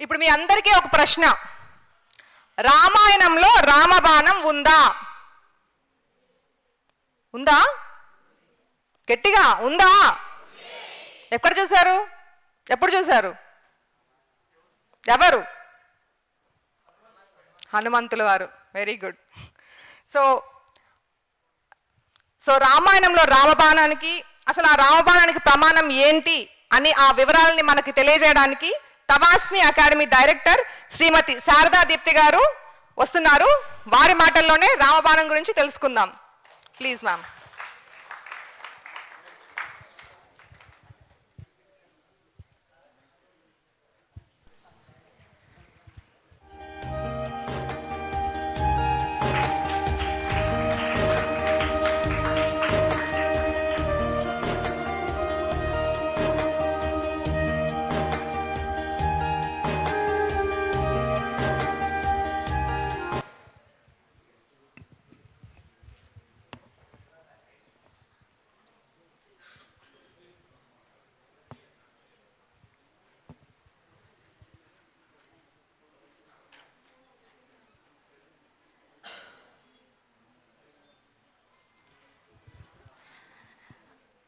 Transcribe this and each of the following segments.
ఇప్పుడు మీ అందరికీ ఒక ప్రశ్న, రామాయణంలో రామబాణం ఉందా? ఉందా? గట్టిగా ఉందా? ఎక్కడ చూశారు? ఎప్పుడు చూశారు? ఎవరు? హనుమంతుల వారు. Very good. సో రామాయణంలో రామబాణానికి అసలు ఆ రామబాణానికి ప్రమాణం ఏంటి అని ఆ వివరాలని మనకి తెలియజేయడానికి తవాస్మి అకాడమీ డైరెక్టర్ శ్రీమతి శారదా దీప్తి గారు వస్తున్నారు. వారి మాటల్లోనే రామబాణం గురించి తెలుసుకుందాం. Please ma'am.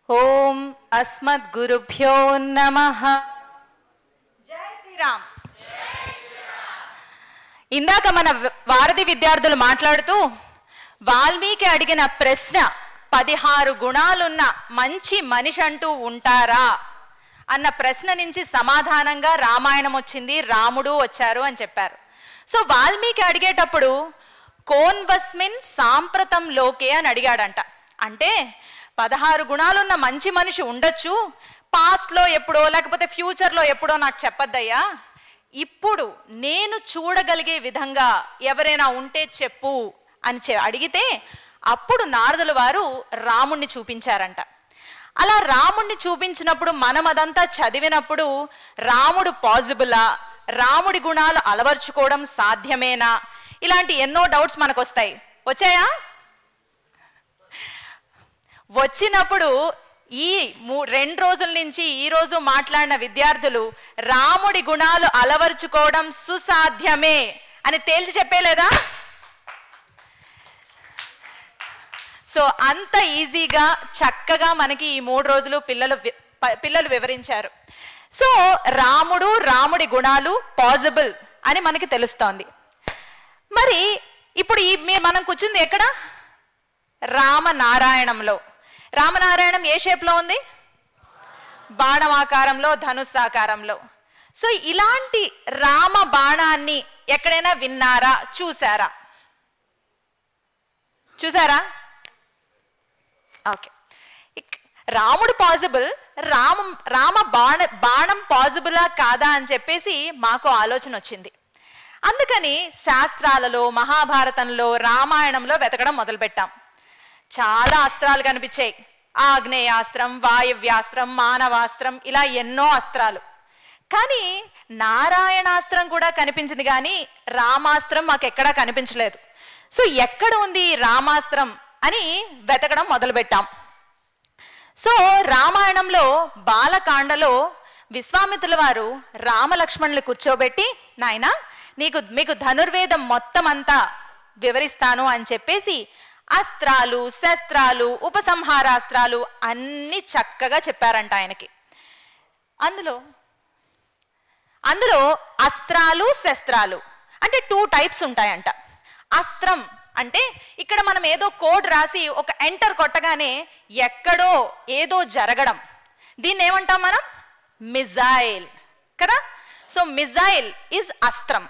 ఓం అస్మద్గురుభ్యో నమః. జై శ్రీరామ్. ఇందాక మన వారధి విద్యార్థులు మాట్లాడుతూ వాల్మీకి అడిగిన ప్రశ్న 16 గుణాలున్న మంచి మనిషి అంటూ ఉంటారా అన్న ప్రశ్న నుంచి సమాధానంగా రామాయణం వచ్చింది, రాముడు వచ్చారు అని చెప్పారు. సో వాల్మీకి అడిగేటప్పుడు కోన్ బస్మిన్ సాంప్రతం లోకే అని అడిగాడంట. అంటే 16 గుణాలున్న మంచి మనిషి ఉండొచ్చు, పాస్ట్లో ఎప్పుడో లేకపోతే ఫ్యూచర్లో ఎప్పుడో నాకు చెప్పద్దయ్యా, ఇప్పుడు నేను చూడగలిగే విధంగా ఎవరైనా ఉంటే చెప్పు అని అడిగితే అప్పుడు నారదుల వారు రాముణ్ణి చూపించారంట. అలా రాముణ్ణి చూపించినప్పుడు మనం అదంతా చదివినప్పుడు రాముడు పాజిబులా, రాముడి గుణాలు అలవర్చుకోవడం సాధ్యమేనా, ఇలాంటి ఎన్నో డౌట్స్ మనకు వస్తాయి. వచ్చాయా? వచ్చినప్పుడు ఈ 2 రోజుల నుంచి ఈ రోజు మాట్లాడిన విద్యార్థులు రాముడి గుణాలు అలవర్చుకోవడం సుసాధ్యమే అని తేల్చి చెప్పేలేదా? సో అంత ఈజీగా చక్కగా మనకి ఈ 3 రోజులు పిల్లలు వివరించారు. సో రాముడి గుణాలు పాజిబుల్ అని మనకి తెలుస్తోంది. మరి ఇప్పుడు మనం కూర్చుంది ఎక్కడ? రామనారాయణంలో. రామనారాయణం ఏ షేప్లో ఉంది? బాణం ఆకారంలో, ధనుస్సు ఆకారంలో. సో ఇలాంటి రామ బాణాన్ని ఎక్కడైనా విన్నారా, చూసారా? ఓకే. రాముడు పాజిబుల్, రామ బాణం పాజిబులా కాదా అని చెప్పేసి మాకు ఆలోచన వచ్చింది. అందుకని శాస్త్రాలలో, మహాభారతంలో, రామాయణంలో వెతకడం మొదలుపెట్టాం. చాలా అస్త్రాలు కనిపించాయి. ఆగ్నేయాస్త్రం, వాయవ్యాస్త్రం, మానవాస్త్రం, ఇలా ఎన్నో అస్త్రాలు. కానీ నారాయణాస్త్రం కూడా కనిపించింది, కానీ రామాస్త్రం మాకు ఎక్కడా కనిపించలేదు. సో ఎక్కడ ఉంది రామాస్త్రం అని వెతకడం మొదలుపెట్టాం. సో రామాయణంలో బాలకాండలో విశ్వామిత్రుల వారు రామలక్ష్మణులు కూర్చోబెట్టి, నాయనా మీకు ధనుర్వేదం మొత్తం అంతా వివరిస్తాను అని చెప్పేసి అస్త్రాలు, శస్త్రాలు, ఉపసంహారాస్త్రాలు అన్ని చక్కగా చెప్పారంట ఆయనకి. అందులో అస్త్రాలు, శస్త్రాలు అంటే 2 టైప్స్ ఉంటాయంట. అస్త్రం అంటే ఇక్కడ మనం ఏదో కోడ్ రాసి ఒక ఎంటర్ కొట్టగానే ఎక్కడో ఏదో జరగడం, దీన్ని ఏమంటాం మనం? మిజైల్ కదా. సో మిజైల్ ఈజ్ అస్త్రం.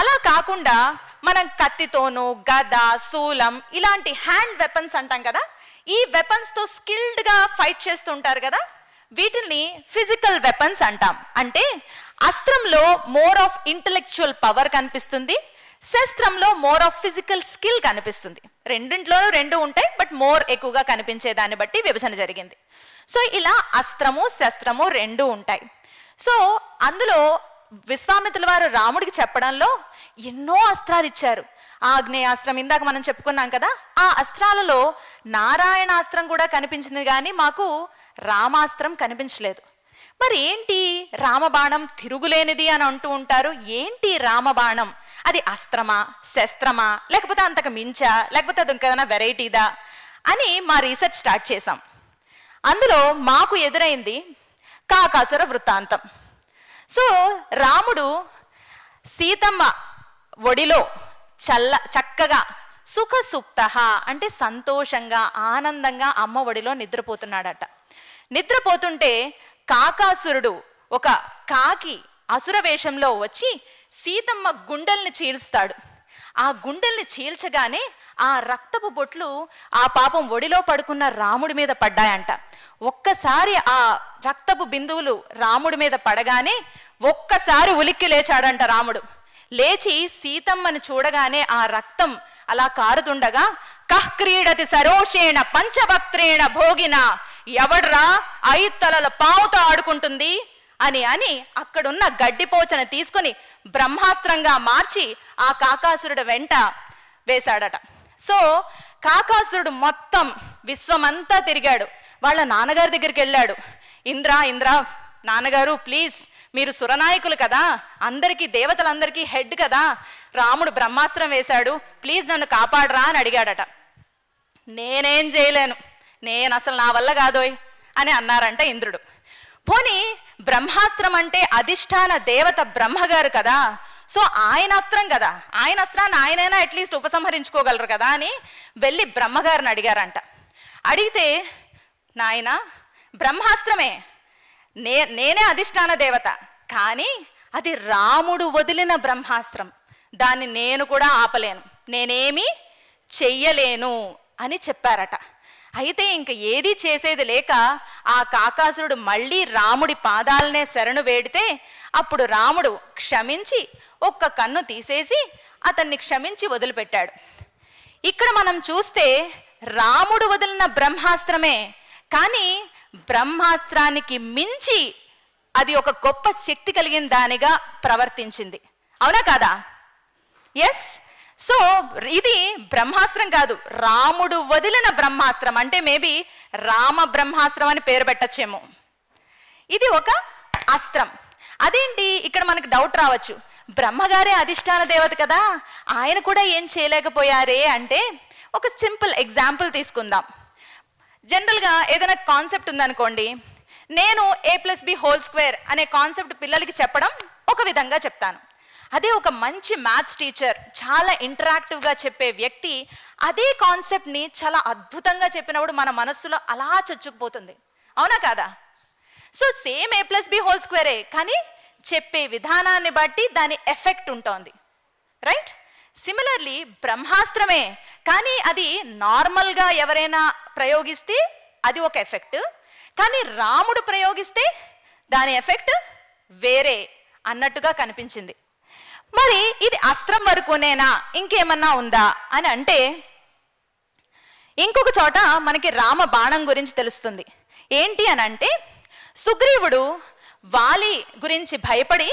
అలా కాకుండా మనం కత్తితోనూ, గద, శూలం ఇలాంటి హ్యాండ్ వెపన్స్ అంటాం కదా, ఈ వెపన్స్తో స్కిల్డ్గా ఫైట్ చేస్తుంటారు కదా, వీటిని ఫిజికల్ వెపన్స్ అంటాం. అంటే అస్త్రంలో మోర్ ఆఫ్ ఇంటలెక్చువల్ పవర్ కనిపిస్తుంది, శస్త్రంలో మోర్ ఆఫ్ ఫిజికల్ స్కిల్ కనిపిస్తుంది. రెండింట్లోనూ 2 ఉంటాయి, బట్ మోర్ ఎక్కువగా కనిపించే దాన్ని బట్టి విభజన జరిగింది. సో ఇలా అస్త్రము, శస్త్రము 2 ఉంటాయి. సో అందులో విశ్వామిత్రుల వారు రాముడికి చెప్పడంలో ఎన్నో అస్త్రాలు ఇచ్చారు. ఆగ్నేయాస్త్రం ఇందాక మనం చెప్పుకున్నాం కదా, ఆ అస్త్రాలలో నారాయణాస్త్రం కూడా కనిపించింది, కానీ మాకు రామాస్త్రం కనిపించలేదు. మరి ఏంటి రామబాణం తిరుగులేనిది అని అంటూ ఉంటారు. ఏంటి రామబాణం? అది అస్త్రమా, శస్త్రమా, లేకపోతే అంతకు మించా, లేకపోతే అది ఇంకేదైనా వెరైటీదా అని మా రీసెర్చ్ స్టార్ట్ చేసాం. అందులో మాకు ఎదురైంది కాకాసుర వృత్తాంతం. సో రాముడు సీతమ్మ ఒడిలో చక్కగా సుఖసుప్త అంటే సంతోషంగా ఆనందంగా అమ్మ ఒడిలో నిద్రపోతున్నాడట. నిద్రపోతుంటే కాకాసురుడు ఒక కాకి అసుర వేషంలో వచ్చి సీతమ్మ గుండెల్ని చీల్స్తాడు. ఆ గుండెల్ని చీల్చగానే ఆ రక్తపు బొట్లు ఆ పాపం ఒడిలో పడుకున్న రాముడి మీద పడ్డాయంట. ఒక్కసారి ఆ రక్తపు బిందువులు రాముడి మీద పడగానే ఒక్కసారి ఉలిక్కి లేచాడంట రాముడు. లేచి సీతమ్మని చూడగానే ఆ రక్తం అలా కారుతుండగా కహ్క్రీడతి సరోషేణ పంచవక్త్రేణ భోగిన, ఎవడ్రా 5 తలల పావుతో ఆడుకుంటుంది అని అక్కడున్న గడ్డిపోచన తీసుకుని బ్రహ్మాస్త్రంగా మార్చి ఆ కాకాసురుడు వెంట వేశాడట. సో కాకాసురుడు మొత్తం విశ్వమంతా తిరిగాడు. వాళ్ళ నాన్నగారి దగ్గరికి వెళ్ళాడు. ఇంద్ర నాన్నగారు ప్లీజ్, మీరు సురనాయకులు కదా, అందరికీ దేవతలందరికీ హెడ్ కదా, రాముడు బ్రహ్మాస్త్రం వేశాడు, ప్లీజ్ నన్ను కాపాడరా అని అడిగాడట. నేనేం చేయలేను, నేను అసలు నా వల్ల కాదోయ్ అని అన్నారంట ఇంద్రుడు. పోనీ బ్రహ్మాస్త్రం అంటే అధిష్టాన దేవత బ్రహ్మగారు కదా, సో ఆయన అస్త్రం కదా, ఆయన అస్త్రాన్ని ఆయనైనా అట్లీస్ట్ ఉపసంహరించుకోగలరు కదా అని వెళ్ళి బ్రహ్మగారిని అడిగారంట. అడిగితే నాయన బ్రహ్మాస్త్రమే, నేనే అధిష్టాన దేవత, కానీ అది రాముడు వదిలిన బ్రహ్మాస్త్రం, దాన్ని నేను కూడా ఆపలేను, నేనేమీ చెయ్యలేను అని చెప్పారట. అయితే ఇంక ఏది చేసేది లేక ఆ కాకాసురుడు మళ్ళీ రాముడి పాదాలనే శరణు వేడితే అప్పుడు రాముడు క్షమించి ఒక్క కన్ను తీసేసి అతన్ని క్షమించి వదిలిపెట్టాడు. ఇక్కడ మనం చూస్తే రాముడు వదిలిన బ్రహ్మాస్త్రమే, కానీ బ్రహ్మాస్త్రానికి మించి అది ఒక గొప్ప శక్తి కలిగిన దానిగా ప్రవర్తించింది. అవునా కాదా? ఎస్. సో ఇది బ్రహ్మాస్త్రం కాదు, రాముడు వదిలిన బ్రహ్మాస్త్రం. అంటే మేబీ రామ బ్రహ్మాస్త్రం అని పేరు పెట్టచ్చేమో. ఇది ఒక అస్త్రం. అదేంటి ఇక్కడ మనకు డౌట్ రావచ్చు, బ్రహ్మగారే అధిష్టాన దేవత కదా, ఆయన కూడా ఏం చేయలేకపోయారే అంటే ఒక సింపుల్ ఎగ్జాంపుల్ తీసుకుందాం. జనరల్గా ఏదైనా కాన్సెప్ట్ ఉందనుకోండి, నేను a+b² అనే కాన్సెప్ట్ పిల్లలకి చెప్పడం ఒక విధంగా చెప్తాను. అదే ఒక మంచి మ్యాథ్స్ టీచర్ చాలా ఇంటరాక్టివ్గా చెప్పే వ్యక్తి అదే కాన్సెప్ట్ని చాలా అద్భుతంగా చెప్పినప్పుడు మన మనస్సులో అలా చొచ్చుకుపోతుంది. అవునా కాదా? సో సేమ్ a+b² కానీ చెప్పే విధానాన్ని బట్టి దాని ఎఫెక్ట్ ఉంటుంది. రైట్? సిమిలర్లీ బ్రహ్మాస్త్రమే, కానీ అది నార్మల్గా ఎవరైనా ప్రయోగిస్తే అది ఒక ఎఫెక్ట్, కానీ రాముడు ప్రయోగిస్తే దాని ఎఫెక్ట్ వేరే అన్నట్టుగా కనిపించింది. మరి ఇది అస్త్రం వరకునేనా, ఇంకేమన్నా ఉందా అని అంటే ఇంకొక చోట మనకి రామ బాణం గురించి తెలుస్తుంది. ఏంటి అని అంటే సుగ్రీవుడు వాలి గురించి భయపడి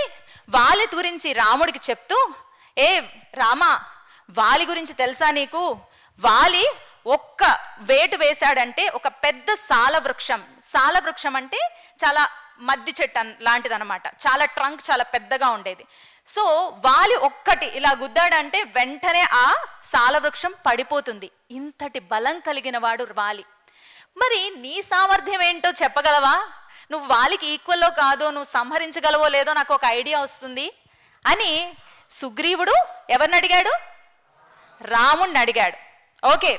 వాలి గురించి రాముడికి చెప్తూ, ఏ రామ, వాలి గురించి తెలుసా నీకు? వాలి ఒక్క వేటు వేశాడంటే ఒక పెద్ద సాల వృక్షం అంటే చాలా మద్ది చెట్టు లాంటిదన్నమాట, చాలా ట్రంక్ చాలా పెద్దగా ఉండేది. సో వాలి ఒక్కటి ఇలా గుద్దాడంటే వెంటనే ఆ సాల వృక్షం పడిపోతుంది. ఇంతటి బలం కలిగిన వాడు వాలి. మరి నీ సామర్థ్యం ఏంటో చెప్పగలవా? నువ్వు వాలికి ఈక్వల్లో కాదో, నువ్వు సంహరించగలవో లేదో నాకు ఒక ఐడియా వస్తుంది అని సుగ్రీవుడు ఎవరిని అడిగాడు? రాముడిని అడిగాడు. ఓకే,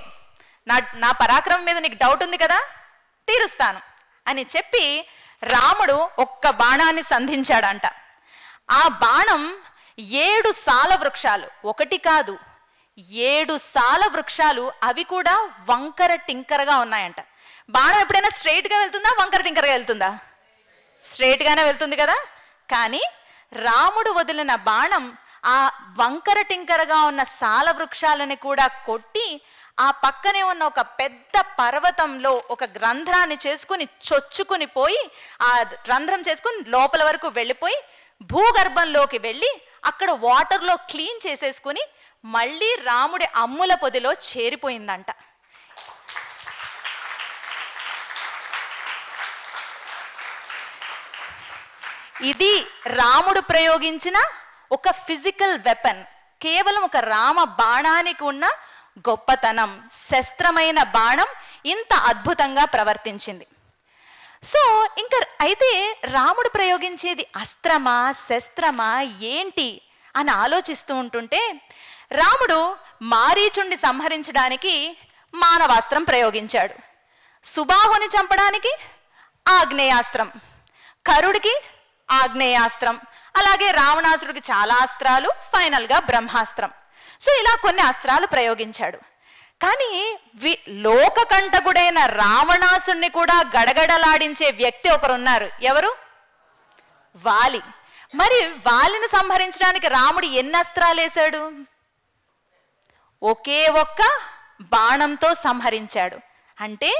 నా పరాక్రమం మీద నీకు డౌట్ ఉంది కదా, తీరుస్తాను అని చెప్పి రాముడు ఒక్క బాణాన్ని సంధించాడంట. ఆ బాణం 7 సాల వృక్షాలు, ఒకటి కాదు 7 సాల వృక్షాలు, అవి కూడా వంకర టింకరగా ఉన్నాయంట. బాణం ఎప్పుడైనా స్ట్రైట్గా వెళ్తుందా, వంకర టింకరగా వెళ్తుందా? స్ట్రైట్గానే వెళ్తుంది కదా. కానీ రాముడు వదిలిన బాణం ఆ వంకర టింకరగా ఉన్న సాల వృక్షాలని కూడా కొట్టి ఆ పక్కనే ఉన్న ఒక పెద్ద పర్వతంలో ఒక రంధ్రాన్ని చేసుకుని చొచ్చుకుని పోయి ఆ రంధ్రం చేసుకుని లోపల వరకు వెళ్ళిపోయి భూగర్భంలోకి వెళ్ళి అక్కడ వాటర్లో క్లీన్ చేసేసుకుని మళ్ళీ రాముడి అమ్ముల పొదిలో చేరిపోయిందంట. ఇది రాముడు ప్రయోగించిన ఒక ఫిజికల్ వెపన్, కేవలం ఒక రామ బాణానికి ఉన్న గొప్పతనం. శస్త్రమైన బాణం ఇంత అద్భుతంగా ప్రవర్తించింది. సో ఇంకా అయితే రాముడు ప్రయోగించేది అస్త్రమా శస్త్రమా ఏంటి అని ఆలోచిస్తూ ఉంటుంటే, రాముడు మారీచుణ్ణి సంహరించడానికి మానవాస్త్రం ప్రయోగించాడు, సుబాహుని చంపడానికి ఆగ్నేయాస్త్రం, కరుడికి ఆగ్నేయాస్త్రం, అలాగే రావణాసుడికి చాలా అస్త్రాలు, ఫైనల్గా బ్రహ్మాస్త్రం. సో ఇలా కొన్ని అస్త్రాలు ప్రయోగించాడు. కానీ లోకకంటకుడైన రావణాసుని కూడా గడగడలాడించే వ్యక్తి ఒకరున్నారు. ఎవరు? వాలి. మరి వాలిని సంహరించడానికి రాముడు ఎన్ని అస్త్రాలు వేశాడు? ఒకే ఒక్క బాణంతో సంహరించాడు. అంటే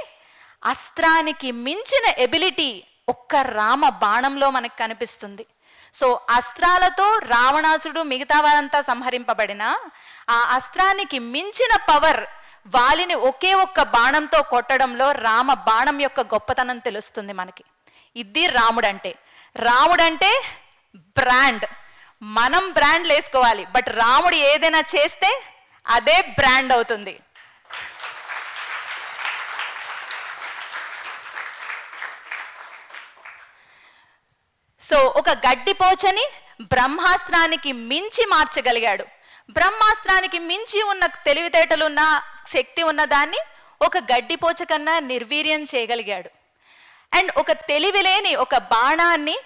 అస్త్రానికి మించిన ఎబిలిటీ ఒక్క రామ బాణంలో మనకు కనిపిస్తుంది. సో అస్త్రాలతో రావణాసుడు మిగతా వారంతా సంహరింపబడిన ఆ అస్త్రానికి మించిన పవర్ వాలిని ఒకే ఒక్క బాణంతో కొట్టడంలో రామ బాణం యొక్క గొప్పతనం తెలుస్తుంది మనకి. ఇది రాముడంటే. రాముడంటే బ్రాండ్. మనం బ్రాండ్లు వేసుకోవాలి, బట్ రాముడు ఏదైనా చేస్తే అదే బ్రాండ్ అవుతుంది. సో ఒక గడ్డిపోచని బ్రహ్మాస్త్రానికి మించి మార్చగలిగాడు. బ్రహ్మాస్త్రానికి మించి ఉన్న తెలివితేటలున్న శక్తి ఉన్న దాన్ని ఒక గడ్డిపోచ కన్నా నిర్వీర్యం చేయగలిగాడు. అండ్ ఒక తెలివిలేని ఒక బాణాన్ని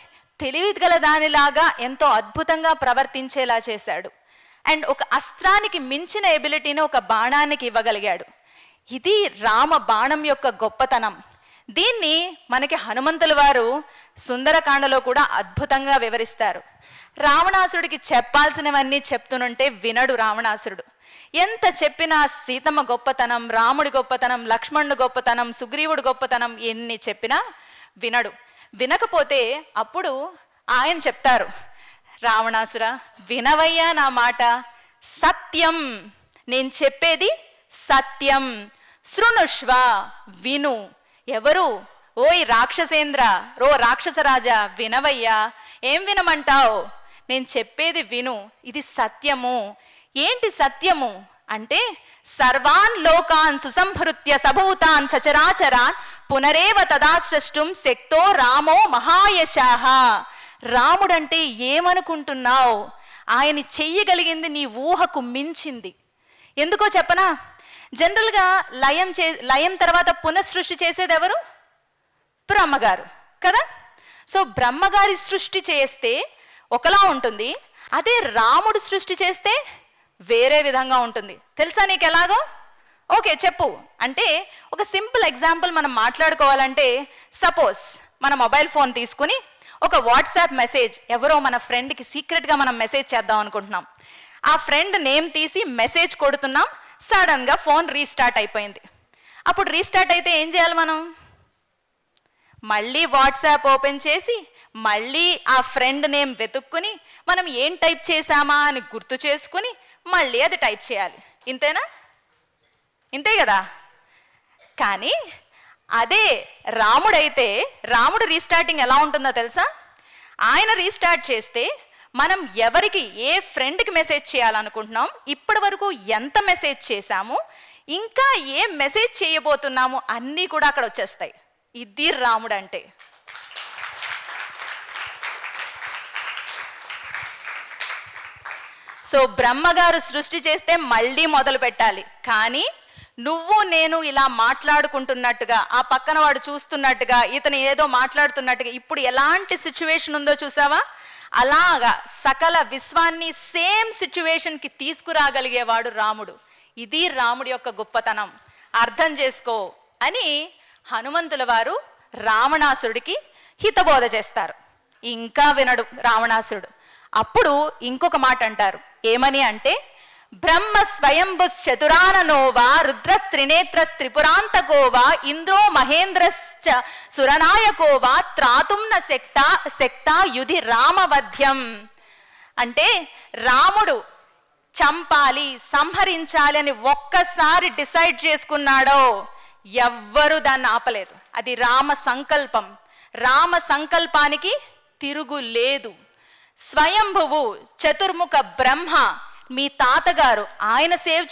తెలివిగల దానిలాగా ఎంతో అద్భుతంగా ప్రవర్తించేలా చేశాడు. అండ్ ఒక అస్త్రానికి మించిన ఎబిలిటీని ఒక బాణానికి ఇవ్వగలిగాడు. ఇది రామ బాణం యొక్క గొప్పతనం. దీన్ని మనకి హనుమంతుల వారు సుందరకాండలో కూడా అద్భుతంగా వివరిస్తారు. రావణాసుడికి చెప్పాల్సినవన్నీ చెప్తునుంటే వినడు రావణాసురుడు. ఎంత చెప్పినా సీతమ్మ గొప్పతనం, రాముడి గొప్పతనం, లక్ష్మణుడి గొప్పతనం, సుగ్రీవుడి గొప్పతనం ఎన్ని చెప్పినా వినడు. వినకపోతే అప్పుడు ఆయన చెప్తారు, రావణాసుర వినవయ్యా నా మాట, సత్యం, నేను చెప్పేది సత్యం, శృణుష్వ, విను. ఎవరు? ఓయ్ రాక్షసేంద్ర, రాక్షసరాజా వినవయ్యా. ఏం వినమంటావు? నేను చెప్పేది విను, ఇది సత్యము. ఏంటి సత్యము అంటే, సర్వాన్ లోకాన్ సుసంహృత్య సభూతాన్ సచరాచరాన్ పునరేవ తదాశ్రష్టం శక్తో రామో మహాయశాహ. రాముడంటే ఏమనుకుంటున్నావు? ఆయన చెయ్యగలిగింది నీ ఊహకు మించింది. ఎందుకో చెప్పనా? జనరల్గా లయం తర్వాత పునఃసృష్టి చేసేది ఎవరు? బ్రహ్మగారు కదా. సో బ్రహ్మగారి సృష్టి చేస్తే ఒకలా ఉంటుంది, అదే రాముడు సృష్టి చేస్తే వేరే విధంగా ఉంటుంది. తెలుసా నీకు ఎలాగో? ఓకే చెప్పు అంటే, ఒక సింపుల్ ఎగ్జాంపుల్ మనం మాట్లాడుకోవాలంటే, సపోజ్ మన మొబైల్ ఫోన్ తీసుకుని ఒక వాట్సాప్ మెసేజ్ ఎవరో మన ఫ్రెండ్కి సీక్రెట్గా మనం మెసేజ్ చేద్దాం అనుకుంటున్నాం. ఆ ఫ్రెండ్ నేమ్ తీసి మెసేజ్ కొడుతున్నాం, సడన్గా ఫోన్ రీస్టార్ట్ అయిపోయింది. అప్పుడు రీస్టార్ట్ అయితే ఏం చేయాలి మనం? మళ్ళీ వాట్సాప్ ఓపెన్ చేసి మళ్ళీ ఆ ఫ్రెండ్ నేమ్ వెతుక్కుని మనం ఏం టైప్ చేశామా అని గుర్తు చేసుకుని మళ్ళీ అది టైప్ చేయాలి. ఇంతేనా? ఇంతే కదా. కానీ అదే రాముడైతే, రాముడు రీస్టార్టింగ్ ఎలా ఉంటుందో తెలుసా? ఆయన రీస్టార్ట్ చేస్తే మనం ఎవరికి ఏ ఫ్రెండ్కి మెసేజ్ చేయాలనుకుంటున్నాం, ఇప్పటి వరకు ఎంత మెసేజ్ చేశాము, ఇంకా ఏ మెసేజ్ చేయబోతున్నాము అన్నీ కూడా అక్కడ వచ్చేస్తాయి. ఇది రాముడు అంటే. సో బ్రహ్మగారు సృష్టి చేస్తే మళ్ళీ మొదలు పెట్టాలి. కానీ నువ్వు నేను ఇలా మాట్లాడుకుంటున్నట్టుగా, ఆ పక్కన వాడు చూస్తున్నట్టుగా, ఇతను ఏదో మాట్లాడుతున్నట్టుగా, ఇప్పుడు ఎలాంటి సిచ్యువేషన్ ఉందో చూసావా? అలాగా సకల విశ్వాన్ని సేమ్ సిచ్యువేషన్కి తీసుకురాగలిగేవాడు రాముడు. ఇది రాముడి యొక్క గొప్పతనం, అర్థం చేసుకో అని హనుమంతుల వారు రావణాసుడికి హితబోధ చేస్తారు. ఇంకా వినడు రావణాసుడు. అప్పుడు ఇంకొక మాట అంటారు. ఏమని అంటే, బ్రహ్మ స్వయంభుశ్చతురాననోవా రుద్రస్త్రినేత్రస్త్రిపురాంతకోవా ఇంద్రో మహేంద్రశ్చ సురనాయకోవా త్రాతుం న శక్తా యుధి రామవధ్యం. అంటే రాముడు చంపాలి, సంహరించాలి అని ఒక్కసారి డిసైడ్ చేసుకున్నాడో ఎవ్వరూ దాన్ని ఆపలేదు. అది రామ సంకల్పం. రామ సంకల్పానికి తిరుగులేదు. స్వయంభువు చతుర్ముఖ బ్రహ్మ మీ తాతగారు, ఆయన సేవ్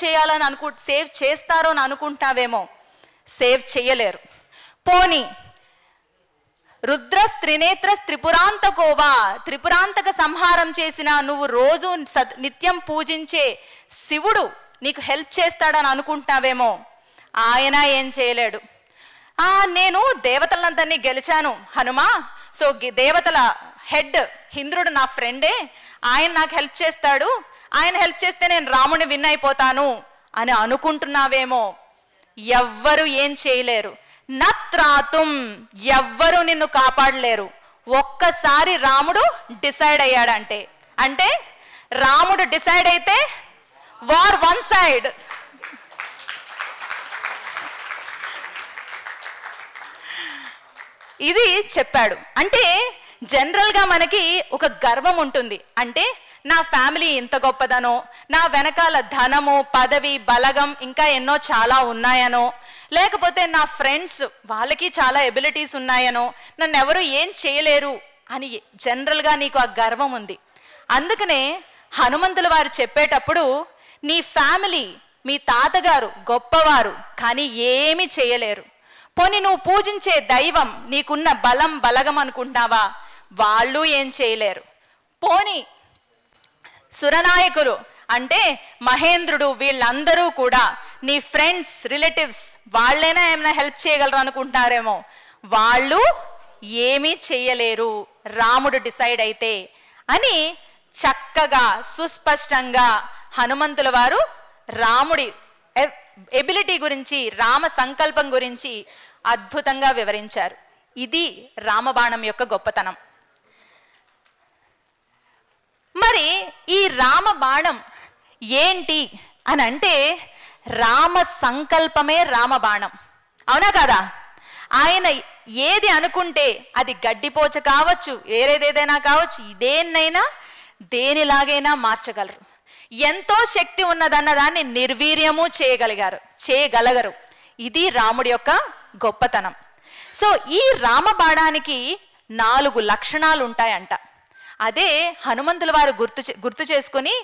చేస్తారో అని అనుకుంటావేమో, సేవ్ చేయలేరు. పోని రుద్ర త్రినేత్ర త్రిపురాంతకోవా, త్రిపురాంతక సంహారం చేసిన నువ్వు రోజు నిత్యం పూజించే శివుడు నీకు హెల్ప్ చేస్తాడని అనుకుంటావేమో, ఆయన ఏం చేయలేడు. నేను దేవతలందరినీ గెలిచాను హనుమా, సో దేవతల హెడ్ ఇంద్రుడు నా ఫ్రెండే, ఆయన నాకు హెల్ప్ చేస్తాడు, ఆయన హెల్ప్ చేస్తే నేను రాముని విన్ అయిపోతాను అని అనుకుంటున్నావేమో, ఎవ్వరు ఏం చేయలేరు. నత్రాతుం, ఎవ్వరు నిన్ను కాపాడలేరు. ఒక్కసారి రాముడు డిసైడ్ అయ్యాడంటే, అంటే రాముడు డిసైడ్ అయితే వార్ వన్ సైడ్. ఇది చెప్పాడు. అంటే జనరల్ గా మనకి ఒక గర్వం ఉంటుంది. అంటే నా ఫ్యామిలీ ఇంత గొప్పదనో, నా వెనకాల ధనము, పదవి, బలగం ఇంకా ఎన్నో చాలా ఉన్నాయనో, లేకపోతే నా ఫ్రెండ్స్ వాళ్ళకి చాలా ఎబిలిటీస్ ఉన్నాయనో, నన్ను ఎవరు ఏం చేయలేరు అని జనరల్గా నీకు ఆ గర్వం ఉంది. అందుకనే హనుమంతుల వారు చెప్పేటప్పుడు నీ ఫ్యామిలీ, మీ తాతగారు గొప్పవారు కానీ ఏమీ చేయలేరు. పోనీ నువ్వు పూజించే దైవం, నీకున్న బలం బలగం అనుకుంటున్నావా, వాళ్ళు ఏం చేయలేరు. పోనీ సురనాయకులు అంటే మహేంద్రుడు, వీళ్ళందరూ కూడా నీ ఫ్రెండ్స్, రిలేటివ్స్, వాళ్ళైనా ఏమైనా హెల్ప్ చేయగలరు అనుకుంటారేమో, వాళ్ళు ఏమీ చేయలేరు రాముడు డిసైడ్ అయితే అని చక్కగా సుస్పష్టంగా హనుమంతుల వారు రాముడి ఎబిలిటీ గురించి, రామ సంకల్పం గురించి అద్భుతంగా వివరించారు. ఇది రామబాణం యొక్క గొప్పతనం. మరి ఈ రామబాణం ఏంటి అని అంటే, రామ సంకల్పమే రామబాణం, అవునా కదా? ఆయన ఏది అనుకుంటే అది గడ్డిపోచ కావచ్చు, ఏదేదైనా కావచ్చు, దేన్నైనా దేనిలాగైనా మార్చగలరు. ఎంతో శక్తి ఉన్నదన్న దాన్ని నిర్వీర్యము చేయగలగరు. ఇది రాముడి యొక్క గొప్పతనం. సో ఈ రామబాణానికి 4 లక్షణాలు ఉంటాయంట. అదే హనుమంతుల వారు గుర్తు చేసుకుని,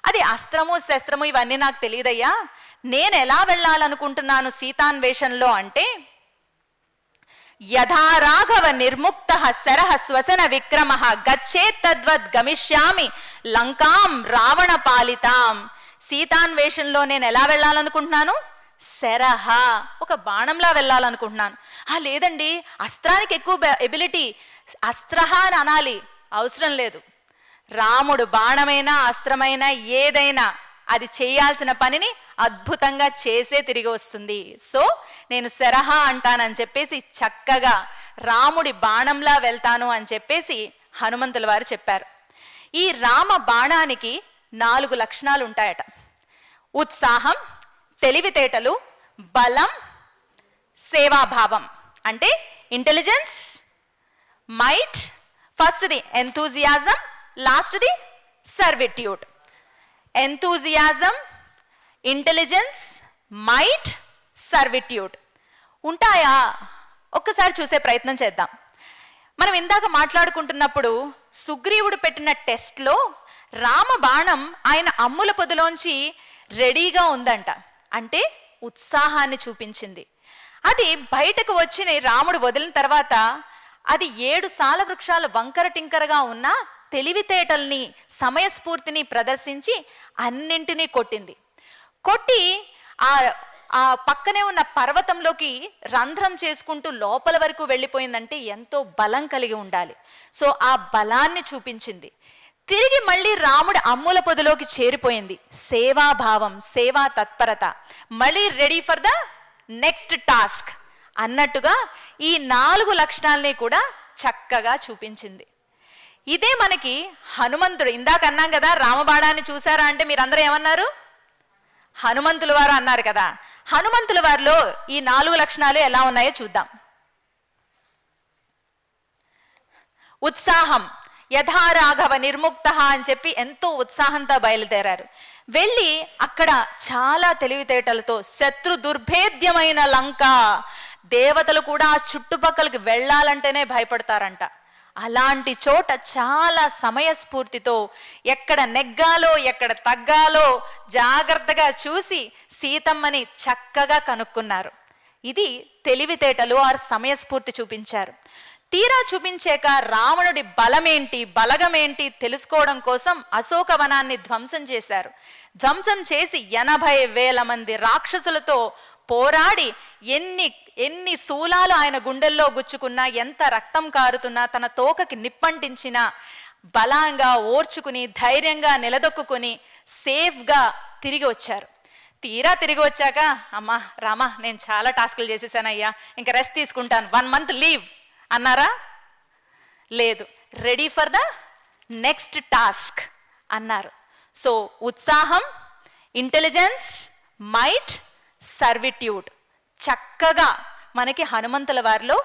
అది అస్త్రము శస్త్రము ఇవన్నీ నాకు తెలియదయ్యా, నేను ఎలా వెళ్ళాలనుకుంటున్నాను సీతాన్వేషంలో అంటే, యథా రాఘవ నిర్ముక్త శరః శ్వసన విక్రమ గచ్చేత్ తద్వద్ గమిష్యామి లంకాం రావణ పాలితాం. సీతాన్వేషంలో నేను ఎలా వెళ్ళాలనుకుంటున్నాను? శరహ, ఒక బాణంలా వెళ్ళాలనుకుంటున్నాను. లేదండి అస్త్రానికి ఎక్కువ ఎబిలిటీ, అస్త్రహ అని అనాలి, అవసరం లేదు. రాముడు బాణమైనా అస్త్రమైనా ఏదైనా అది చేయాల్సిన పనిని అద్భుతంగా చేసే తిరిగి వస్తుంది. సో నేను శరహ అంటానని చెప్పేసి చక్కగా రాముడి బాణంలా వెళ్తాను అని చెప్పేసి హనుమంతుల వారు చెప్పారు. ఈ రామ బాణానికి 4 లక్షణాలు ఉంటాయట. ఉత్సాహం, తెలివితేటలు, బలం, సేవాభావం. అంటే ఇంటెలిజెన్స్, మైట్, ఫస్ట్ది ఎంతూజియాజం, లాస్ట్ది servitude. Enthusiasm, intelligence, might, servitude ఉంటాయా? ఒక్కసారి చూసే ప్రయత్నం చేద్దాం. మనం ఇందాక మాట్లాడుకుంటున్నప్పుడు సుగ్రీవుడు పెట్టిన టెస్ట్లో రామబాణం ఆయన అమ్ముల పొదిలోంచి రెడీగా ఉందంట. అంటే ఉత్సాహాన్ని చూపించింది. అది బయటకు వచ్చి రాముడు వదిలిన తర్వాత అది 7 సాల వృక్షాలు వంకర టింకరగా ఉన్న తెలివితేటల్ని, సమయస్ఫూర్తిని ప్రదర్శించి అన్నింటినీ కొట్టి ఆ పక్కనే ఉన్న పర్వతంలోకి రంధ్రం చేసుకుంటూ లోపల వరకు వెళ్ళిపోయిందంటే ఎంతో బలం కలిగి ఉండాలి. సో ఆ బలాన్ని చూపించింది. తిరిగి మళ్ళీ రాముడి అమ్ముల పొదిలోకి చేరిపోయింది. సేవాభావం, సేవా తత్పరత, మళ్ళీ ready for the next task అన్నట్టుగా ఈ 4 లక్షణాలని కూడా చక్కగా చూపించింది. ఇదే మనకి హనుమంతుడు, ఇందాక అన్నాం కదా రామబాణాన్ని చూసారా అంటే మీరందరూ ఏమన్నారు? హనుమంతుల వారు అన్నారు కదా. హనుమంతుల వారిలో ఈ 4 లక్షణాలు ఎలా ఉన్నాయో చూద్దాం. ఉత్సాహం, యథా రాఘవ నిర్ముక్త అని చెప్పి ఎంతో ఉత్సాహంతో బయలుదేరారు. వెళ్ళి అక్కడ చాలా తెలివితేటలతో శత్రు దుర్భేద్యమైన లంక, దేవతలు కూడా చుట్టుపక్కలకి వెళ్ళాలంటేనే భయపడతారంట. అలాంటి చోట చాలా సమయస్ఫూర్తితో ఎక్కడ నెగ్గాలో ఎక్కడ తగ్గాలో జాగ్రత్తగా చూసి సీతమ్మని చక్కగా కనుక్కున్నారు. ఇది తెలివితేటలు ఆర్ సమయస్ఫూర్తి చూపించారు. తీరా చూపించాక రావణుడి బలమేంటి బలగమేంటి తెలుసుకోవడం కోసం అశోకవనాన్ని ధ్వంసం చేశారు. ధ్వంసం చేసి 80,000 మంది రాక్షసులతో పోరాడి ఎన్ని శూలాలు ఆయన గుండెల్లో గుచ్చుకున్నా, ఎంత రక్తం కారుతున్నా, తన తోకకి నిప్పంటించినా బలంగా ఓర్చుకుని ధైర్యంగా నిలదొక్కుని సేఫ్గా తిరిగి వచ్చారు. తీరా తిరిగి వచ్చాక, అమ్మా రామా నేను చాలా టాస్కులు చేసేసానయ్యా, ఇంకా రెస్ట్ తీసుకుంటాను, 1 month లీవ్ అన్నారా? లేదు, ready for the next task అన్నారు. సో ఉత్సాహం, ఇంటెలిజెన్స్, మైట్, సర్విట్యూడ్ చక్కగా మనకి హనుమంతుల వారిలో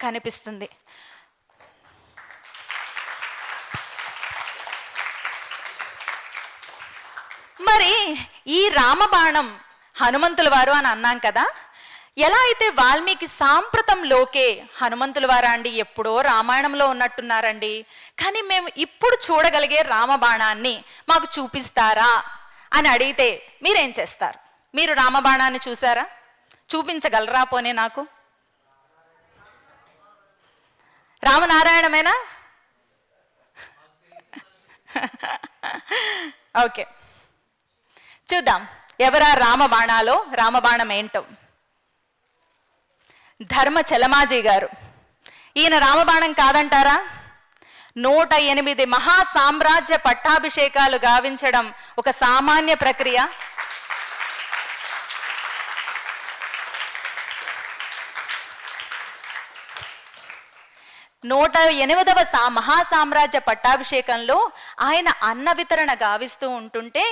కనిపిస్తుంది. మరి ఈ రామబాణం హనుమంతుల వారు అని అన్నాం కదా, ఎలా అయితే వాల్మీకి సాంప్రతంలోకే హనుమంతుల వారా అండి, ఎప్పుడో రామాయణంలో ఉన్నట్టున్నారండి, కానీ మేము ఇప్పుడు చూడగలిగే రామబాణాన్ని మాకు చూపిస్తారా అని అడిగితే మీరేం చేస్తారు? మీరు రామబాణాన్ని చూసారా? చూపించగలరా? పోనీ నాకు రామనారాయణమేనా? ఓకే, చూద్దాం ఎవరా రామబాణాలో రామబాణం ఏంటో. ధర్మ చలమాజీ గారు. ఈయన రామబాణం కాదంటారా? 108 మహా సామ్రాజ్య పట్టాభిషేకాలు గావించడం ఒక సామాన్య ప్రక్రియ. 108వ మహాసామ్రాజ్య పట్టాభిషేకంలో ఆయన అన్న వితరణ గావిస్తూ ఉంటుంటే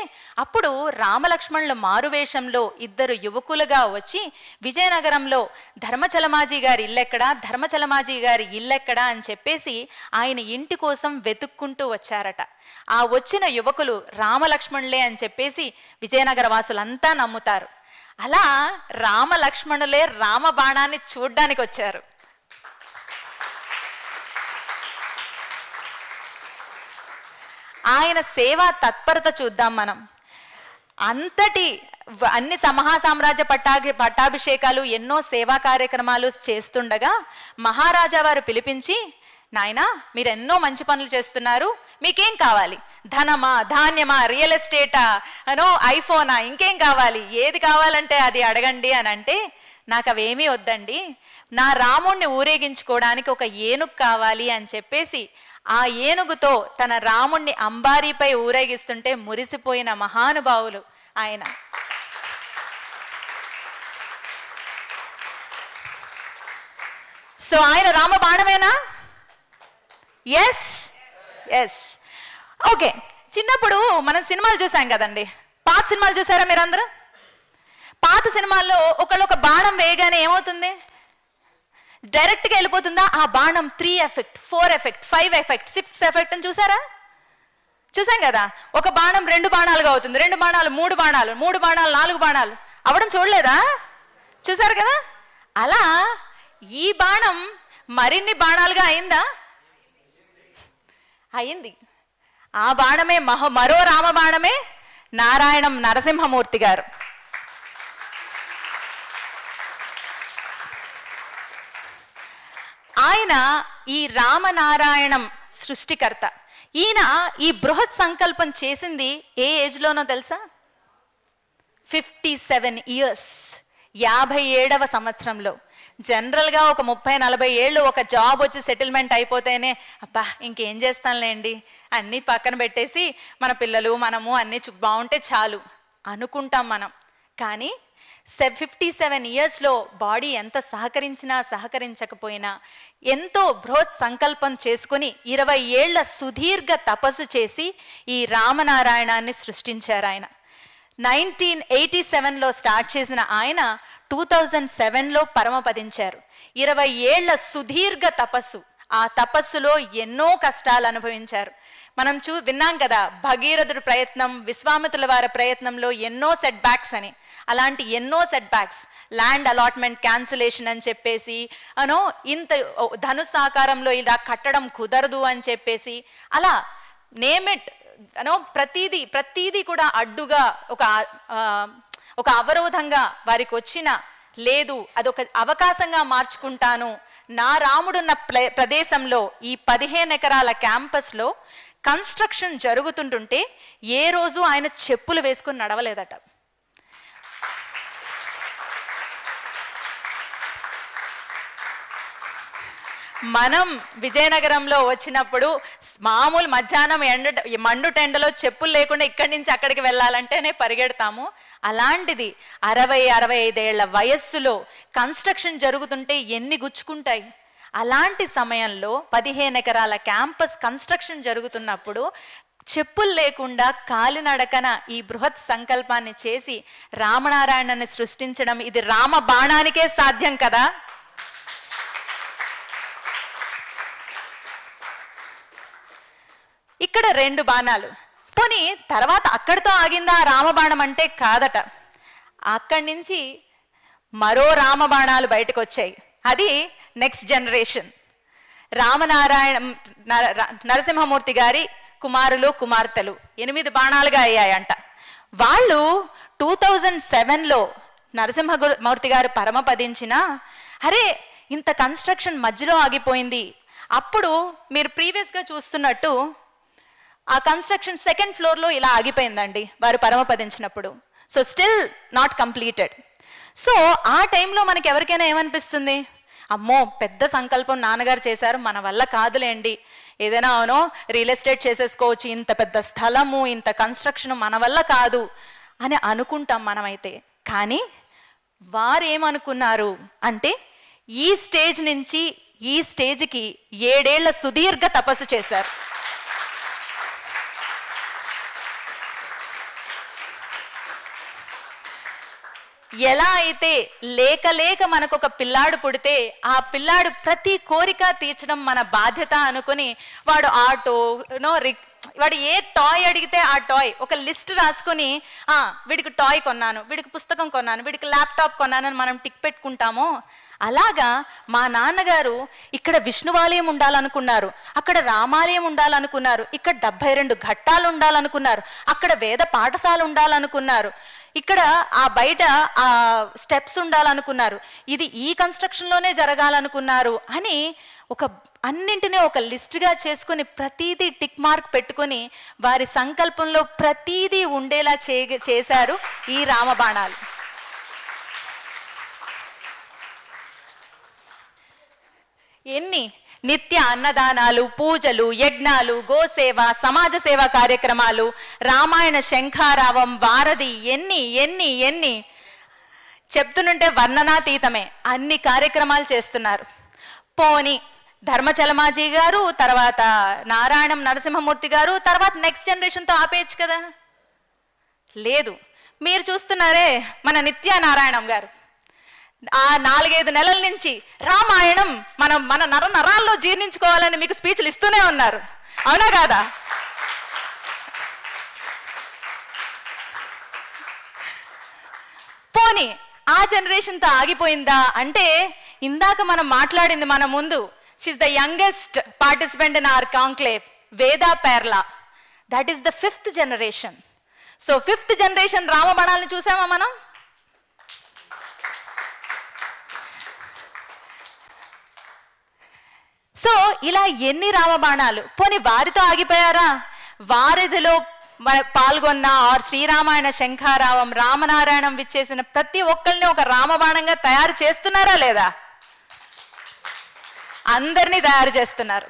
అప్పుడు రామలక్ష్మణుల మారువేషంలో 2 యువకులుగా వచ్చి విజయనగరంలో ధర్మచలమాజీ గారి ఇల్లెక్కడా, ధర్మచలమాజీ గారి ఇల్లెక్కడా అని చెప్పేసి ఆయన ఇంటి కోసం వెతుక్కుంటూ వచ్చారట. ఆ వచ్చిన యువకులు రామలక్ష్మణులే అని చెప్పేసి విజయనగర వాసులంతా నమ్ముతారు. అలా రామలక్ష్మణులే రామబాణాన్ని చూడ్డానికి వచ్చారు. ఆయన సేవా తత్పరత చూద్దాం మనం. అన్ని మహాసామ్రాజ్య పట్టాభిషేకాలు ఎన్నో సేవా కార్యక్రమాలు చేస్తుండగా మహారాజా వారు పిలిపించి, నాయనా మీరు ఎన్నో మంచి పనులు చేస్తున్నారు, మీకేం కావాలి? ధనమా, ధాన్యమా, రియల్ ఎస్టేటా, ఐఫోనా, ఇంకేం కావాలి? ఏది కావాలంటే అది అడగండి అని అంటే, నాకు అవేమీ వద్దండి, నా రాముణ్ణి ఊరేగించుకోవడానికి ఒక ఏనుగు కావాలి అని చెప్పేసి ఆ ఏనుగుతో తన రాముణ్ణి అంబారీపై ఊరేగిస్తుంటే మురిసిపోయిన మహానుభావులు ఆయన. సో ఆయన రామబాణమేనా? Yes yes. ఓకే, చిన్నప్పుడు మనం సినిమాలు చూసాం కదండి. పాత సినిమాలు చూసారా మీరందరూ? పాత సినిమాల్లో ఒక బాణం వేయగానే ఏమవుతుంది? డైరెక్ట్గా వెళ్ళిపోతుందా? ఆ బాణం 3 ఎఫెక్ట్, 4 ఎఫెక్ట్, 5 ఎఫెక్ట్, 6 ఎఫెక్ట్ అని చూసారా? చూసాం కదా. ఒక బాణం 2 బాణాలుగా అవుతుంది, 2 బాణాలు 3 బాణాలు, 3 బాణాలు 4 బాణాలు అవడం చూడలేదా? చూసారు కదా. అలా ఈ బాణం మరిన్ని బాణాలుగా అయిందా? అయింది. ఆ బాణమే మరో రామబాణమే నారాయణం నరసింహమూర్తి గారు. ఆయన ఈ రామనారాయణం సృష్టికర్త. ఈయన ఈ బృహత్ సంకల్పం చేసింది ఏ ఏజ్లోనో తెలుసా? 57 ఇయర్స్, 57వ సంవత్సరంలో. జనరల్గా ఒక 30-40 ఏళ్ళు ఒక జాబ్ వచ్చి సెటిల్మెంట్ అయిపోతేనే అబ్బా ఇంకేం చేస్తానులేండి, అన్నీ పక్కన పెట్టేసి మన పిల్లలు మనము అన్నీ బాగుంటే చాలు అనుకుంటాం మనం. కానీ 57 ఇయర్స్లో బాడీ ఎంత సహకరించినా సహకరించకపోయినా ఎంతో బృహత్ సంకల్పం చేసుకుని 20 ఏళ్ల సుదీర్ఘ తపస్సు చేసి ఈ రామనారాయణాన్ని సృష్టించారు ఆయన. 1987లో స్టార్ట్ చేసిన ఆయన 2007లో పరమపదించారు. 20 ఏళ్ల సుదీర్ఘ తపస్సు. ఆ తపస్సులో ఎన్నో కష్టాలు అనుభవించారు. మనం విన్నాం కదా, భగీరథుడి ప్రయత్నం, విశ్వామిత్రుల వారి ప్రయత్నంలో ఎన్నో సెట్ బ్యాక్స్ అని. అలాంటి ఎన్నో set backs, land allotment cancellation అని చెప్పేసి, ఇంత ధనుస్సు ఆకారంలో ఇలా కట్టడం కుదరదు అని చెప్పేసి, అలా నేమ్ ఇట్, ప్రతీది కూడా అడ్డుగా ఒక అవరోధంగా వారికి వచ్చిన, లేదు అదొక అవకాశంగా మార్చుకుంటాను. నా రాముడున్న ప్రదేశంలో ఈ 15 ఎకరాల క్యాంపస్లో కన్స్ట్రక్షన్ జరుగుతుంటుంటే ఏ రోజు ఆయన చెప్పులు వేసుకుని నడవలేదట. మనం విజయనగరంలో వచ్చినప్పుడు మామూలు మధ్యాహ్నం మండు టెండలో చెప్పులు లేకుండా ఇక్కడి నుంచి అక్కడికి వెళ్ళాలంటేనే పరిగెడతాము. అలాంటిది 60-65 ఏళ్ల వయస్సులో కన్స్ట్రక్షన్ జరుగుతుంటే ఎన్ని గుచ్చుకుంటాయి. అలాంటి సమయంలో 15 ఎకరాల క్యాంపస్ కన్స్ట్రక్షన్ జరుగుతున్నప్పుడు చెప్పులు లేకుండా కాలినడకన ఈ బృహత్ సంకల్పాన్ని చేసి రామనారాయణని సృష్టించడం, ఇది రామ బాణానికే సాధ్యం కదా. ఇక్కడ 2 బాణాలు, పోనీ తర్వాత అక్కడితో ఆగిందా రామబాణం అంటే కాదట. అక్కడి నుంచి మరో రామబాణాలు బయటకు వచ్చాయి. అది నెక్స్ట్ జనరేషన్. నరసింహమూర్తి గారి కుమారులు కుమార్తెలు 8 బాణాలుగా అయ్యాయంట. వాళ్ళు 2007లో నరసింహమూర్తి గారు పరమపదించిన, అరే ఇంత కన్స్ట్రక్షన్ మధ్యలో ఆగిపోయింది. అప్పుడు మీరు ప్రీవియస్గా చూస్తున్నట్టు ఆ కన్స్ట్రక్షన్ 2nd ఫ్లోర్లో ఇలా ఆగిపోయిందండి వారు పరమపదించినప్పుడు. So still not completed. So ఆ టైంలో మనకి ఎవరికైనా ఏమనిపిస్తుంది, అమ్మో పెద్ద సంకల్పం నాన్నగారు చేశారు, మన వల్ల కాదులేండి, ఏదైనా రియల్ ఎస్టేట్ చేసేసుకోవచ్చు, ఇంత పెద్ద స్థలము ఇంత కన్స్ట్రక్షన్ మన వల్ల కాదు అని అనుకుంటాం మనమైతే. కానీ వారు ఏమనుకున్నారు అంటే ఈ స్టేజ్ నుంచి ఈ స్టేజ్కి 7 ఏళ్ల సుదీర్ఘ తపస్సు చేశారు. ఎలా అయితే లేక మనకు ఒక పిల్లాడు పుడితే ఆ పిల్లాడు ప్రతి కోరిక తీర్చడం మన బాధ్యత అనుకుని వాడు ఆటో వాడు ఏ టాయ్ అడిగితే ఆ టాయ్ ఒక లిస్ట్ రాసుకుని, వీడికి టాయ్ కొన్నాను, వీడికి పుస్తకం కొన్నాను, వీడికి ల్యాప్టాప్ కొన్నాను అని మనం టిక్ పెట్టుకుంటామో, అలాగా మా నాన్నగారు ఇక్కడ విష్ణువాలయం ఉండాలనుకున్నారు, అక్కడ రామాలయం ఉండాలనుకున్నారు, ఇక్కడ 72 ఘట్టాలు ఉండాలనుకున్నారు, అక్కడ వేద పాఠశాల ఉండాలనుకున్నారు, ఇక్కడ ఆ బయట ఆ స్టెప్స్ ఉండాలనుకున్నారు, ఇది ఈ కన్స్ట్రక్షన్లోనే జరగాలనుకున్నారు అని అన్నింటినీ ఒక లిస్ట్గా చేసుకుని ప్రతీదీ టిక్ మార్క్ పెట్టుకుని వారి సంకల్పంలో ప్రతీదీ ఉండేలా చేశారు ఈ రామబాణాలు. ఎన్ని నిత్య అన్నదానాలు, పూజలు, యజ్ఞాలు, గోసేవ, సమాజ సేవా కార్యక్రమాలు, రామాయణ శంఖారావం, వారధి, ఎన్ని చెప్తుంటే వర్ణనాతీతమే అన్ని కార్యక్రమాలు చేస్తున్నారు. పోని ధర్మచలమాజీ గారు, తర్వాత నారాయణం నరసింహమూర్తి గారు, తర్వాత నెక్స్ట్ జనరేషన్తో ఆపేయచ్చు కదా. లేదు, మీరు చూస్తున్నారే మన నిత్యానారాయణం గారు ఆ 4-5 నెలల నుంచి రామాయణం మన నరాల్లో జీర్ణించుకోవాలని మీకు స్పీచ్లు ఇస్తూనే ఉన్నారు, అవునా కాదా? పోనీ ఆ జనరేషన్తో ఆగిపోయిందా అంటే, ఇందాక మనం మాట్లాడింది మన ముందు, she is the youngest participant in our conclave, Veda Perla. That is the 5th generation. So 5th generation రామబాణాలను చూసామా మనం? సో ఇలా ఎన్ని రామబాణాలు. పోనీ వారితో ఆగిపోయారా? వారిదిలో పాల్గొన్న శ్రీరామాయణ శంఖారావం, రామనారాయణం విచ్చేసిన ప్రతి ఒక్కరిని ఒక రామబాణంగా తయారు చేస్తున్నారా లేదా? అందరినీ తయారు చేస్తున్నారు.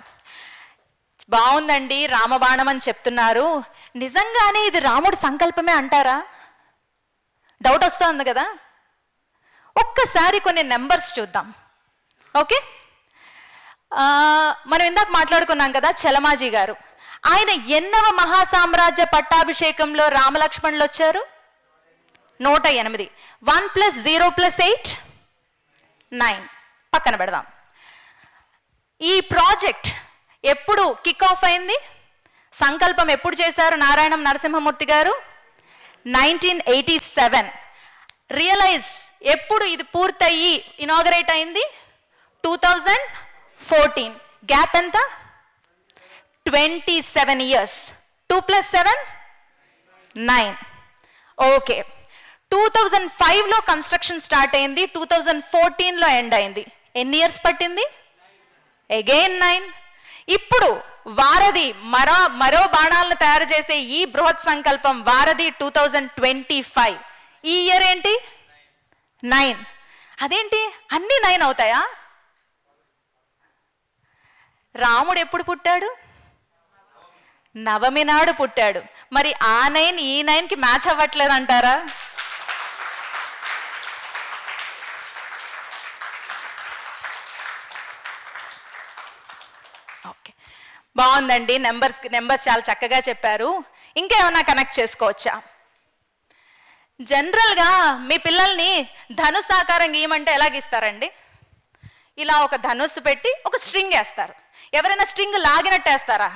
బాగుందండి రామబాణం అని చెప్తున్నారు, నిజంగానే ఇది రాముడి సంకల్పమే అంటారా? డౌట్ వస్తుంది కదా. ఒక్కసారి కొన్ని నెంబర్స్ చూద్దాం. ఓకే, మనం ఇందాక మాట్లాడుకున్నాం కదా చలమాజీ గారు, ఆయన ఎన్నవ మహాసామ్రాజ్య పట్టాభిషేకంలో రామలక్ష్మణులు వచ్చారు? 108. 1 + 0 + 8 9. పక్కన పెడదాం. ఈ ప్రాజెక్ట్ ఎప్పుడు కిక్ ఆఫ్ అయింది? సంకల్పం ఎప్పుడు చేశారు నారాయణం నరసింహమూర్తి గారు? 1987. రియలైజ్ ఎప్పుడు ఇది పూర్తయ్యి ఇనాగరేట్ అయింది? 2014. గ్యాప్ ఎంత? 27 years. 2 + 7 9. ఓకే. 2005లో కన్స్ట్రక్షన్ స్టార్ట్ అయింది, 2014లో ఎండ్ అయింది. ఎన్ని ఇయర్స్ పట్టింది? అగైన్ 9. ఇప్పుడు వారధి మరో బాణాలను తయారు చేసే ఈ బృహత్ సంకల్పం వారధి 2025. ఈ ఇయర్ ఏంటి? 9. అదేంటి అన్ని 9 అవుతాయా? రాముడు ఎప్పుడు పుట్టాడు? నవమి నాడు పుట్టాడు. మరి ఆ 9 ఈ 9కి మ్యాచ్ అవ్వట్లేదు అంటారా? ఓకే, బాగుందండి. నెంబర్స్ చాలా చక్కగా చెప్పారు. ఇంకేమైనా కనెక్ట్ చేసుకోవచ్చా? జనరల్గా మీ పిల్లల్ని ధనుస్సు ఆకారం గీయమంటే ఎలా గీస్తారండి? ఇలా ఒక ధనుస్సు పెట్టి ఒక స్ట్రింగ్ వేస్తారు. ఎవరైనా స్ట్రింగ్ లాగినట్టు వేస్తారా?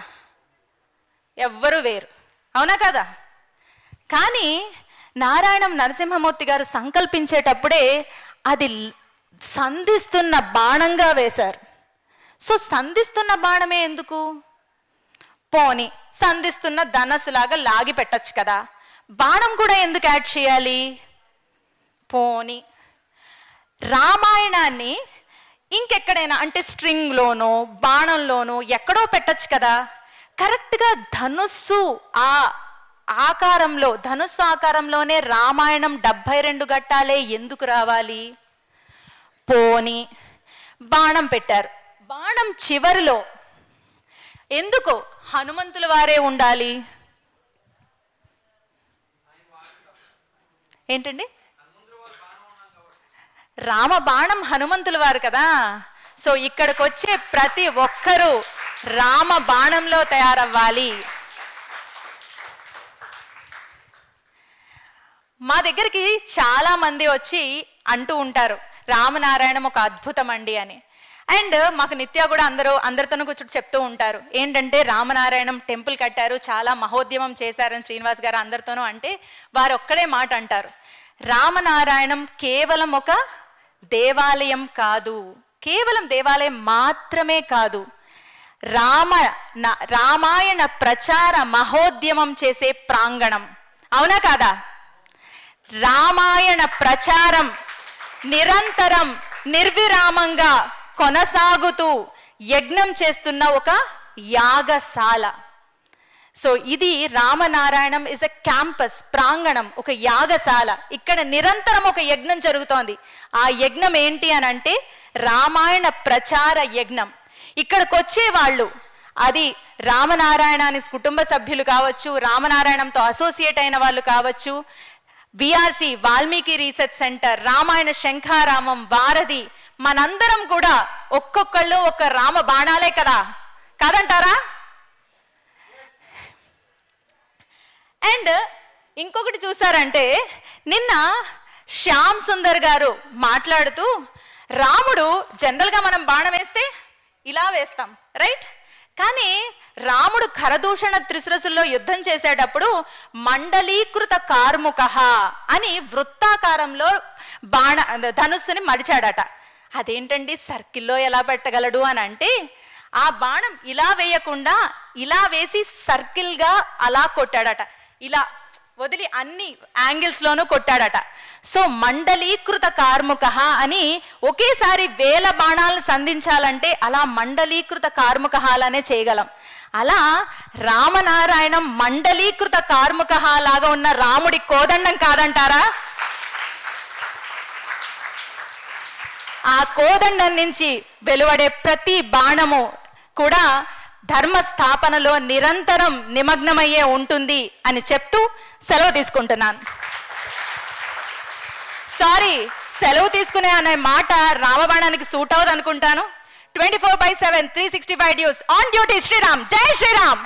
ఎవ్వరు వేరు, అవునా కదా? కానీ నారాయణం నరసింహమూర్తి గారు సంకల్పించేటప్పుడే అది సంధిస్తున్న బాణంగా వేశారు. సో సంధిస్తున్న బాణమే ఎందుకు? పోని సంధిస్తున్న ధనస్సులాగా లాగి పెట్టచ్చు కదా, బాణం కూడా ఎందుకు యాడ్ చేయాలి? పోని రామాయణాన్ని ఇంకెక్కడైనా అంటే స్ట్రింగ్లోనో బాణంలోనో ఎక్కడో పెట్టచ్చు కదా. కరెక్ట్గా ధనుస్సు ఆ ఆకారంలో, ధనుస్సు ఆకారంలోనే రామాయణం 72 ఘట్టాలే ఎందుకు రావాలి? పోని బాణం పెట్టారు. బాణం చివరిలో ఎందుకు హనుమంతుల వారే ఉండాలి? ఏంటండి? రామ బాణం హనుమంతుల వారు కదా. సో ఇక్కడికి వచ్చే ప్రతి ఒక్కరూ రామ బాణంలో తయారవ్వాలి. మా దగ్గరికి చాలా మంది వచ్చి అంటూ ఉంటారు రామనారాయణం ఒక అద్భుతం అండి అని. అండ్ మాకు నిత్య కూడా అందరితోనూ కూర్చొని చెప్తూ ఉంటారు ఏంటంటే రామనారాయణం టెంపుల్ కట్టారు, చాలా మహోద్యమం చేశారని శ్రీనివాస్ గారు అందరితోనూ అంటే వారు ఒక్కడే మాట అంటారు, రామనారాయణం కేవలం ఒక దేవాలయం కాదు, కేవలం దేవాలయం మాత్రమే కాదు, రామాయణ ప్రచార మహోద్యమం చేసే ప్రాంగణం. అవునా కాదా? రామాయణ ప్రచారం నిరంతరం నిర్విరామంగా కొనసాగుతూ యజ్ఞం చేస్తున్న ఒక యాగశాల. సో ఇది రామనారాయణం ఇస్ ఎ క్యాంపస్, ప్రాంగణం, ఒక యాగశాల. ఇక్కడ నిరంతరం ఒక యజ్ఞం జరుగుతోంది. ఆ యజ్ఞం ఏంటి అని అంటే రామాయణ ప్రచార యజ్ఞం. ఇక్కడికి వచ్చే వాళ్ళు అది రామనారాయణాని కుటుంబ సభ్యులు కావచ్చు, రామనారాయణంతో అసోసియేట్ అయిన వాళ్ళు కావచ్చు, VRC Valmiki research centre, Ramayana Shankharamam, Varadhi, మనందరం కూడా ఒక్కొక్కళ్ళు ఒక రామ బాణాలే కదా, కాదంటారా? అండ్ ఇంకొకటి చూసారంటే నిన్న శ్యామ్ సుందర్ గారు మాట్లాడుతూ రాముడు జనరల్గా మనం బాణం వేస్తే ఇలా వేస్తాం, రైట్? కానీ రాముడు ఖరదూషణ త్రిశిరసుల్లో యుద్ధం చేసేటప్పుడు మండలీకృత కార్ముక అని వృత్తాకారంలో ధనుస్సుని మడిచాడట. అదేంటండి సర్కిల్లో ఎలా పెట్టగలడు అని అంటే ఆ బాణం ఇలా వేయకుండా ఇలా వేసి సర్కిల్గా అలా కొట్టాడట, ఇలా వదిలి అన్ని యాంగిల్స్ లోనూ కొట్టాడట. సో మండలీకృత కార్ముక అని ఒకేసారి 1000 బాణాలను సంధించాలంటే అలా మండలీకృత కార్ముకహాలనే చేయగలం. అలా రామనారాయణం మండలీకృత కార్ముకహాలాగా ఉన్న రాముడి కోదండం కాదంటారా? ఆ కోదండం నుంచి వెలువడే ప్రతి బాణము కూడా ధర్మ స్థాపనలో నిరంతరం నిమగ్నమయ్యే ఉంటుంది అని చెప్తూ సెలవు తీసుకుంటున్నాను. సారీ, సెలవు తీసుకునే అనే మాట రామబాణానికి సూట్ అవుతుంది అనుకుంటాను. 24/7 365 డ్యూస్ ఆన్ డ్యూటీ శ్రీరామ్. జై శ్రీరామ్.